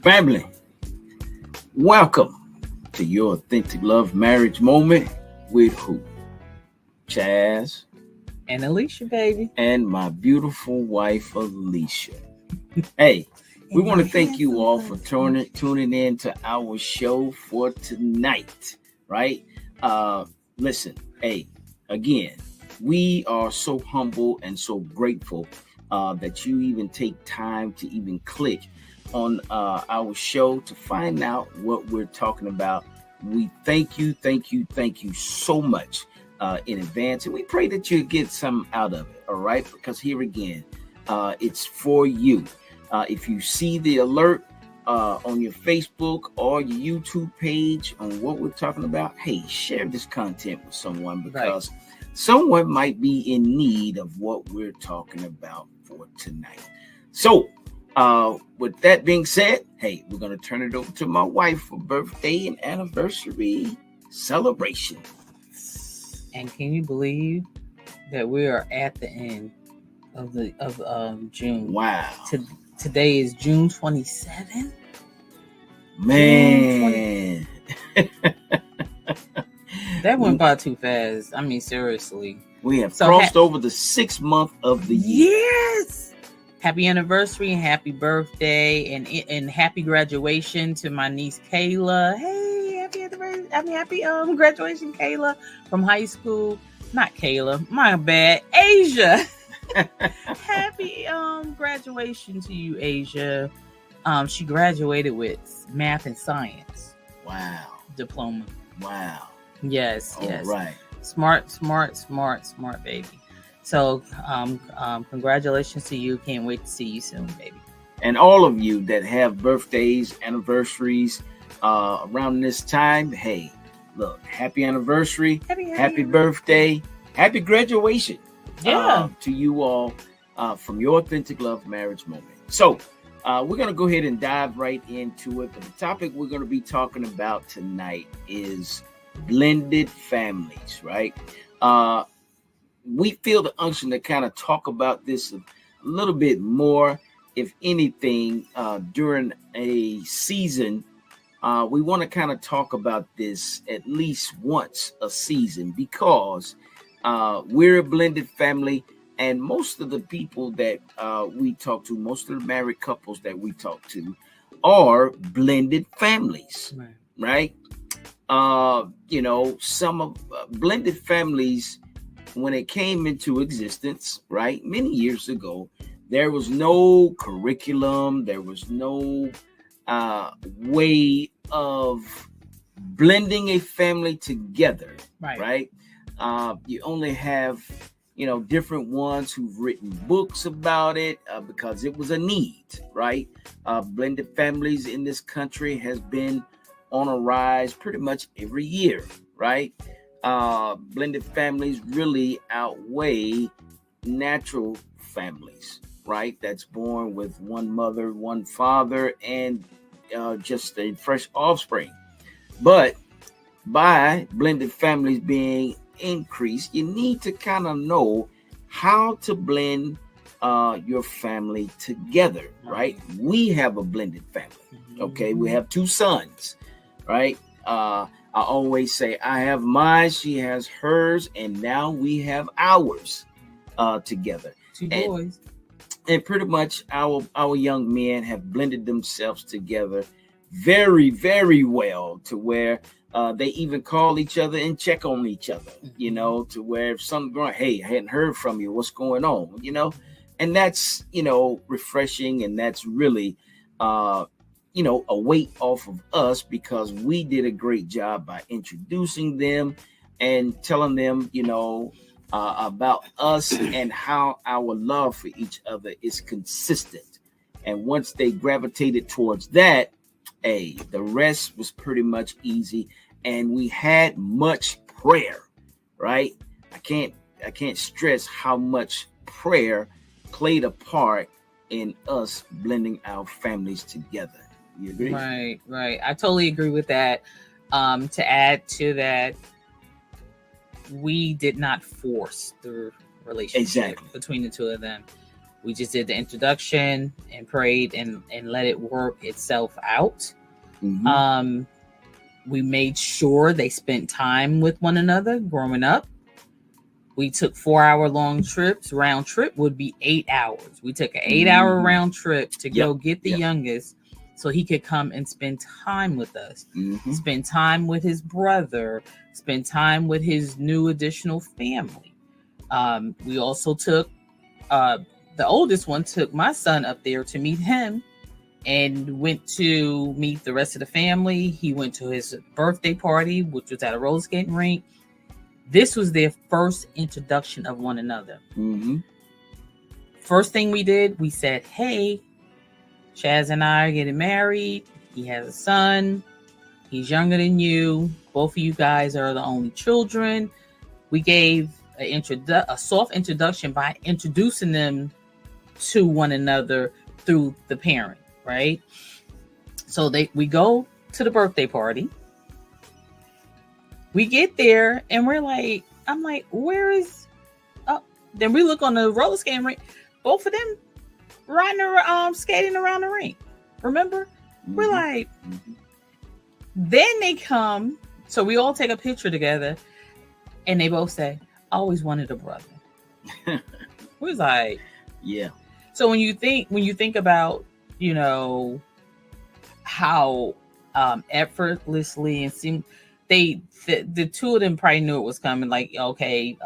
Family, welcome to your authentic love marriage moment with who? Chaz And Alicia, baby. and my beautiful wife, Alicia. Hey, we want to thank you all for tuning in to our show for tonight, right? Listen, hey, again, we are so humble and so grateful that you even take time to even click on our show to find out what we're talking about. We thank you so much in advance, and we pray that you get some out of it. All right, because here again, it's for you. If you see the alert on your Facebook or your YouTube page on what we're talking about, hey, share this content with someone because someone might be in need of what we're talking about for tonight. So, with that being said, hey, we're going to turn it over to my wife for birthday and anniversary celebration. And can you believe that we are at the end of June? Wow. Today is June 27th. Man. That went by too fast. I mean, seriously. We have crossed over the 6th month of the year. Yes. Happy anniversary and happy birthday and happy graduation to my niece Kayla. Hey, happy anniversary. Happy graduation, Kayla, from high school. Not Kayla, my bad. Asia. Happy graduation to you, Asia. She graduated with math and science. Wow. Diploma. Wow. Yes. All right. Smart, baby. So, congratulations to you. Can't wait to see you soon, baby. And all of you that have birthdays, anniversaries around this time, hey, look, happy anniversary, happy birthday, happy graduation. Yeah. To you all from your authentic love marriage moment. So, we're going to go ahead and dive right into it. But the topic we're going to be talking about tonight is blended families, right? We feel the unction to kind of talk about this a little bit more, if anything, during a season. We want to kind of talk about this at least once a season because we're a blended family, and most of the people that we talk to, most of the married couples that we talk to are blended families, right? Some of blended families, when it came into existence, right, many years ago, there was no curriculum, there was no way of blending a family together, right? You only have, different ones who've written books about it because it was a need, right? Blended families in this country has been on a rise pretty much every year, right? Blended families really outweigh natural families, right? That's born with one mother, one father, and just a fresh offspring. But by blended families being increased, you need to kind of know how to blend your family together, right? We have a blended family, okay? We have 2 sons, right? I always say I have mine, she has hers, and now we have ours together. 2 boys. And pretty much our young men have blended themselves together very, very well to where they even call each other and check on each other, to where if something going, hey, I hadn't heard from you, what's going on, and that's, refreshing, and that's really, a weight off of us because we did a great job by introducing them and telling them, about us and how our love for each other is consistent. And once they gravitated towards that, the rest was pretty much easy. And we had much prayer, right? I can't stress how much prayer played a part in us blending our families together. You agree? Right. I totally agree with that. To add to that, we did not force the relationship between the 2 of them. We just did the introduction and prayed and let it work itself out. Mhm. We made sure they spent time with one another growing up. We took 4-hour long trips. Round trip would be 8 hours. We took an 8-hour Mhm. round trip to go Yep. get the Yep. youngest so he could come and spend time with us, Mhm. spend time with his brother, spend time with his new additional family. We also took the oldest one took my son up there to meet him and went to meet the rest of the family. He went to his birthday party, which was at a roller skating rink. This was their first introduction of one another. Mhm. First thing we did, we said, hey, Chaz and I are getting married. He has a son. He's younger than you. Both of you guys are the only children. We gave a soft introduction by introducing them to one another through the parent, right? So we go to the birthday party. We get there and I'm like, where is? Oh, then we look on the roller skating rink. Both of them skating around the rink. Remember? Mhm. We're like, Mhm. then they come. So we all take a picture together, and they both say, "I always wanted a brother." We're like, Yeah. so when you think about, how effortlessly and the two of them probably knew it was coming. Like, okay,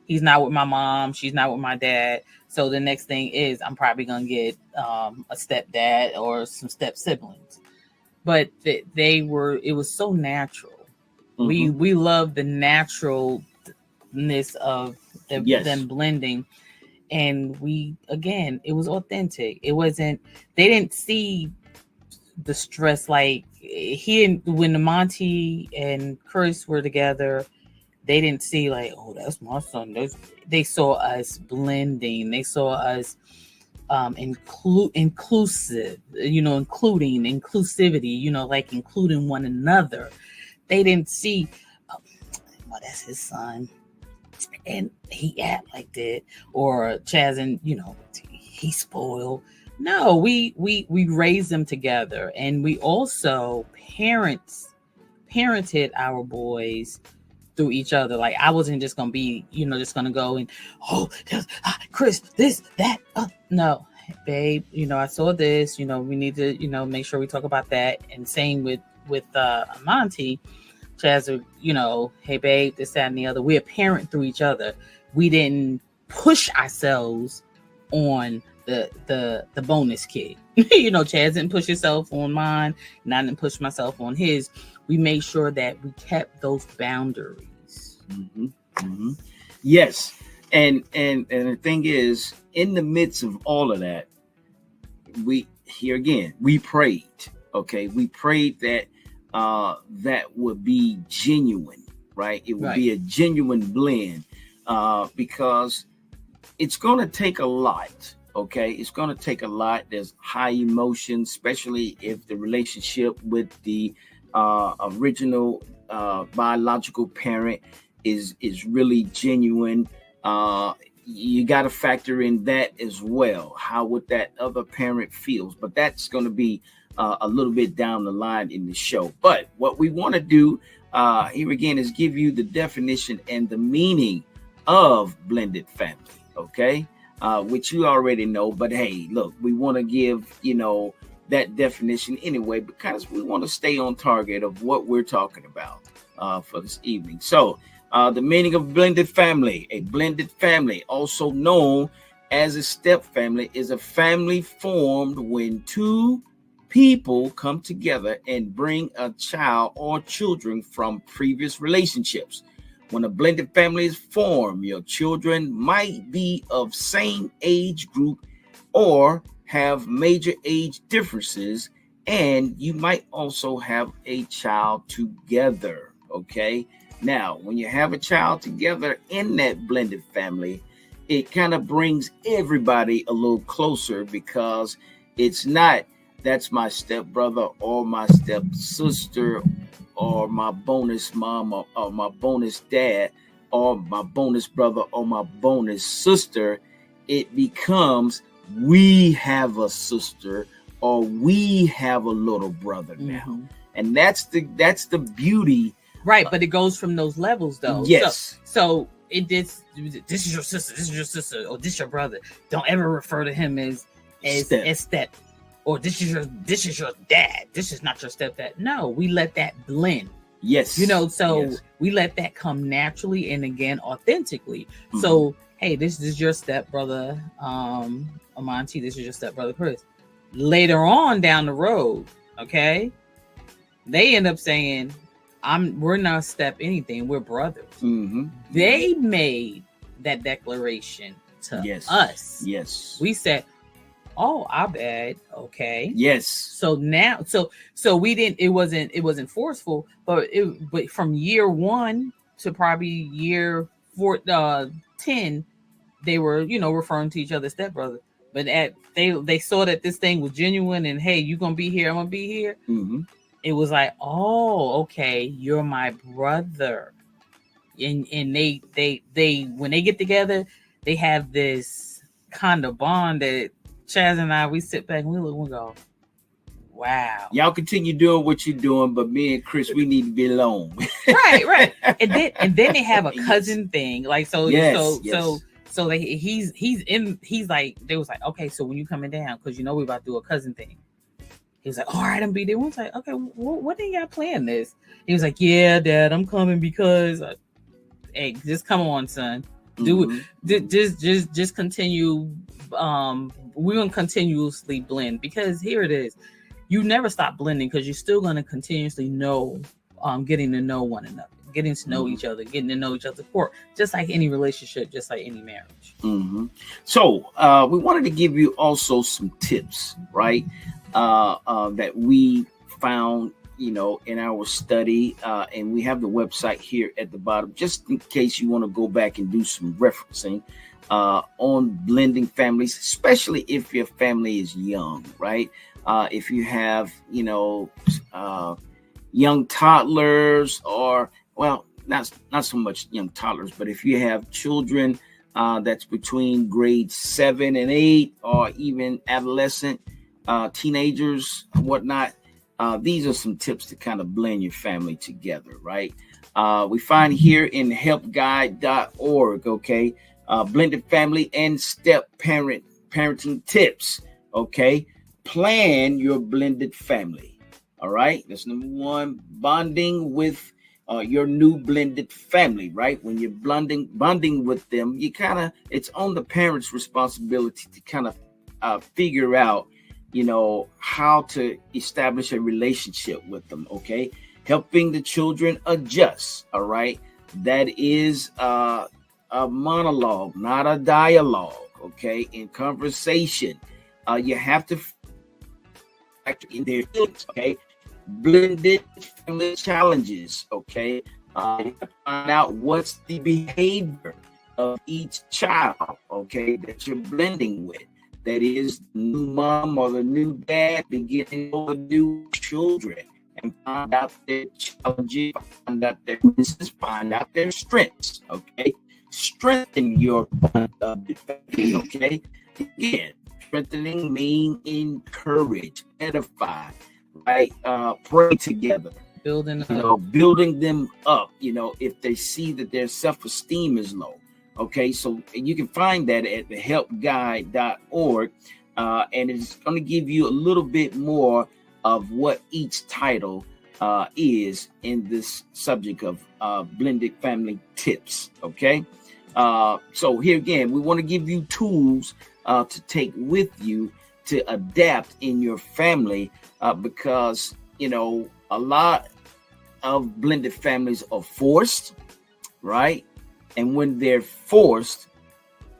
he's not with my mom, she's not with my dad. So the next thing is I'm probably gonna get a stepdad or some step siblings. But it was so natural. Mhm. We love the naturalness of Yes. them blending. And it was authentic. It wasn't, they didn't see the stress. Like, when the Monty and Chris were together, they didn't see like, oh, that's my son. They saw us blending. They saw us inclusive, including inclusivity, like including one another. They didn't see, oh, well, that's his son and he act like that, or Chaz and he spoiled. No, we raised them together, and we also parented our boys through each other. Like, I wasn't just gonna be, just gonna go and, oh, Chris, this, that, no, babe, I saw this, we need to, make sure we talk about that. And same with Monty. Chaz, hey babe, this, that, and the other. We're a parent through each other. We didn't push ourselves on the bonus kid. Chaz didn't push himself on mine, and I didn't push myself on his. We made sure that we kept those boundaries. Mm-hmm. Mm-hmm. Yes, and the thing is, in the midst of all of that, we prayed. Okay, we prayed that that would be genuine, right? It would be a genuine blend, because it's going to take a lot. Okay, it's going to take a lot. There's high emotion, especially if the relationship with the original biological parent is really genuine. You got to factor in that as well. How would that other parent feels? But that's going to be a little bit down the line in the show. But what we want to do here again is give you the definition and the meaning of blended family. Okay, which you already know. But hey, look, we want to give that definition anyway, because we want to stay on target of what we're talking about for this evening. So the meaning of blended family: a blended family, also known as a step family, is a family formed when two people come together and bring a child or children from previous relationships. When a blended family is formed, your children might be of same age group or have major age differences, and you might also have a child together. Okay, now when you have a child together in that blended family, it kind of brings everybody a little closer, because it's not, that's my stepbrother or my stepsister or my bonus mom or my bonus dad. or my bonus brother or my bonus sister. It becomes we have a sister or we have a little brother now. Mm-hmm. And that's the beauty. Right, but it goes from those levels though. Yes. So this is your sister, or this is your brother. Don't ever refer to him as step. Or this is your dad. This is not your stepdad. No, we let that blend. Yes. Yes. We let that come naturally and again authentically. Mm-hmm. So, hey, this is your stepbrother, Amonte. This is your stepbrother, Chris. Later on down the road, okay, they end up saying, we're not step anything, we're brothers. Mm-hmm. They made that declaration to us. Yes. We said, oh, our bad. Okay. Yes. So now, so we didn't. It wasn't forceful, but from year 1 to probably year 10, they were referring to each other as stepbrother. But they saw that this thing was genuine, and hey, you gonna be here, I'm gonna be here. Mm-hmm. It was like, oh, okay, you're my brother, and they when they get together, they have this kind of bond that Chaz and I, we sit back and we look and go, wow. Y'all continue doing what you're doing, but me and Chris, we need to be alone. right. And then they have a cousin thing. Like, so he's like, they was like, okay, so when you coming down, because we about to do a cousin thing. He was like, all right, I'm be there. We was like, okay, what did y'all plan this? He was like, yeah, Dad, I'm coming because hey, just come on, son. Do it. Just continue. We're gonna continuously blend, because here it is. You never stop blending, because you're still gonna continuously getting to know one another, getting to know each other, getting to know each other's core, just like any relationship, just like any marriage. Mm-hmm. So we wanted to give you also some tips, right? That we found, in our study, and we have the website here at the bottom, just in case you want to go back and do some referencing on blending families, especially if your family is young, right? If you have, young toddlers, or, well, not so much young toddlers, but if you have children that's between grades 7 and 8, or even adolescent teenagers, whatnot, these are some tips to kind of blend your family together, right? We find here in helpguide.org, okay, blended family and step parenting tips, okay? Plan your blended family, all right? That's number 1, bonding with your new blended family, right? When you're bonding with them, it's on the parents' responsibility to kind of figure out, how to establish a relationship with them, okay? Helping the children adjust, all right? That is a monologue, not a dialogue, okay? In conversation, you have to factor in their feelings, okay? Blended family challenges, okay? You have to find out what's the behavior of each child, okay, that you're blending with. That is the new mom or the new dad beginning with new children, and find out their challenges, find out their weaknesses, find out their strengths, okay? Strengthen your bond of the family, okay? Again, strengthening means encourage, edify, right? Pray together. Building them up, if they see that their self-esteem is low. Okay, so you can find that at the helpguide.org, and it's going to give you a little bit more of what each title is in this subject of blended family tips. Okay, so here again, we want to give you tools to take with you to adapt in your family, because a lot of blended families are forced, right? And when they're forced,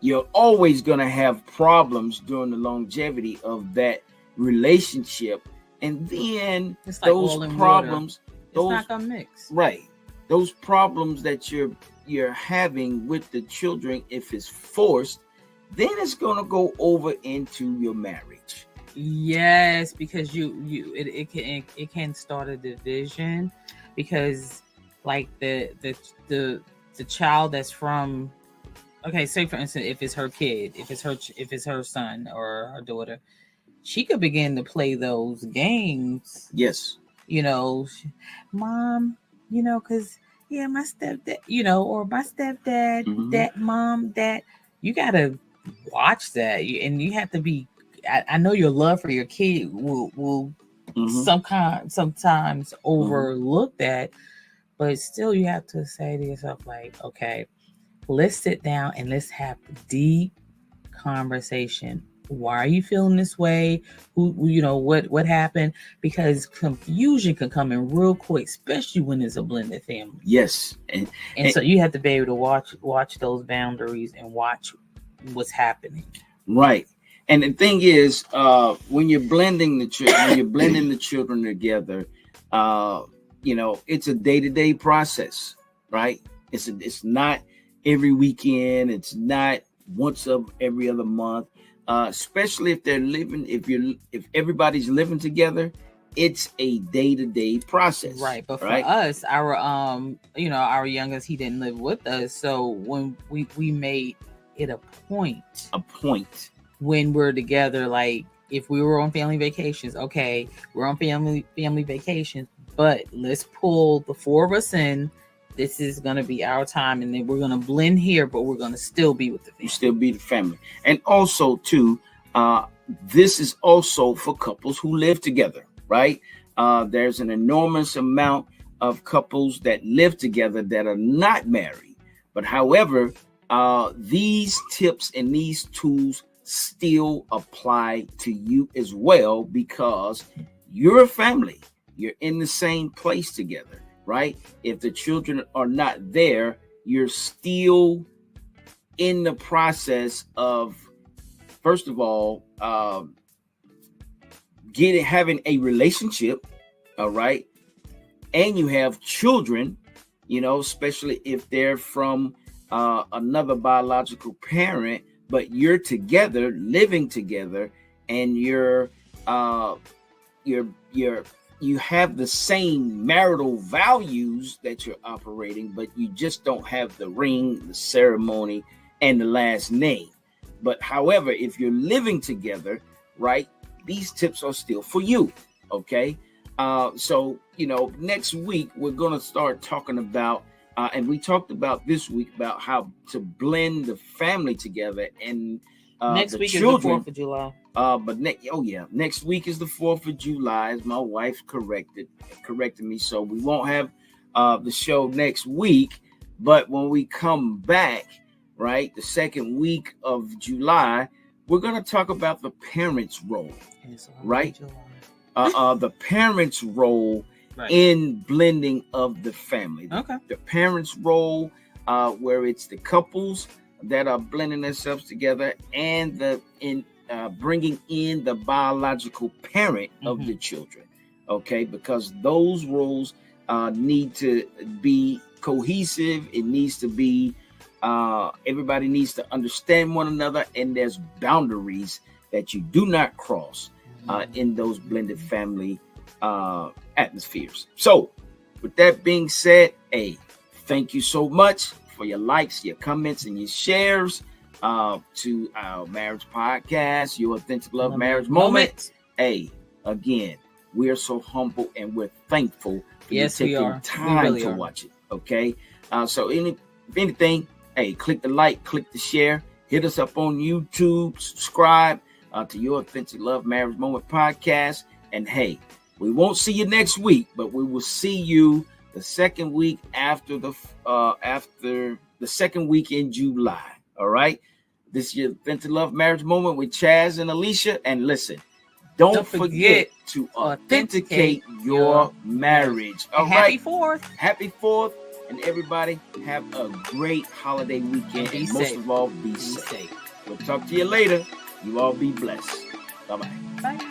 you're always going to have problems during the longevity of that relationship. And then it's like those problems, it's not going to mix. Right. Those problems that you're having with the children, if it's forced, then it's going to go over into your marriage. Yes, because it can start a division, because like the the child that's from, okay, say for instance, if it's her kid, if it's her son or her daughter, she could begin to play those games. Yes. Mom, because yeah, my stepdad, or my stepdad, Mhm. that mom, that you gotta watch that, and you have to be. I know your love for your kid will Mhm. sometimes overlook that, but still you have to say to yourself like, okay, let's sit down and let's have deep conversation. Why are you feeling this way? What happened? Because confusion can come in real quick, especially when it's a blended family. Yes. And so you have to be able to watch those boundaries and watch what's happening. Right. And the thing is, when you're blending the children together, it's a day-to-day process, right? It's not every weekend. It's not once every other month. Especially if if everybody's living together, it's a day-to-day process. Right. But for right? us, our youngest, he didn't live with us. So when we made it a point when we're together, like if we were on family vacations, okay, we're on family vacations, but let's pull the four of us in. This is going to be our time, and then we're going to blend here, but we're going to still be with the family. You still be the family. And also, too, this is also for couples who live together, right? There's an enormous amount of couples that live together that are not married. But however, these tips and these tools still apply to you as well, because you're a family. You're in the same place together, right? If the children are not there, you're still in the process of, first of all, having a relationship, all right? And you have children, especially if they're from another biological parent, but you're together, living together, and you have the same marital values that you're operating, but you just don't have the ring, the ceremony, and the last name. But however, if you're living together, right, these tips are still for you. Okay. So next week we're going to start talking about, and we talked about this week about how to blend the family together. And next week is the 4th of July. Next week is the 4th of July, as my wife corrected me. So we won't have the show next week, but when we come back, right, the second week of July, we're going to talk about the parents' role, right? The parents' role in blending of the family. Okay. The parents' role, where it's the couples that are blending themselves together, and bringing in the biological parent of the children. Okay, because those roles need to be cohesive. It needs to be, everybody needs to understand one another, and there's boundaries that you do not cross in those blended family atmospheres. So with that being said, thank you so much for your likes, your comments, and your shares to our marriage podcast, Your Authentic Love Marriage Moment. Again, we are so humble and we're thankful for you taking time to watch it. Okay. So if anything, click the like, click the share, hit us up on YouTube, subscribe to Your Authentic Love Marriage Moment podcast. And we won't see you next week, but we will see you the second week after the second week in July. All right. This is Your Authentic Love Marriage Moment with Chaz and Alicia. And listen, don't forget to authenticate your marriage. All right. Happy 4th. Happy 4th. And everybody have a great holiday weekend. And most of all, be safe. We'll talk to you later. You all be blessed. Bye-bye. Bye.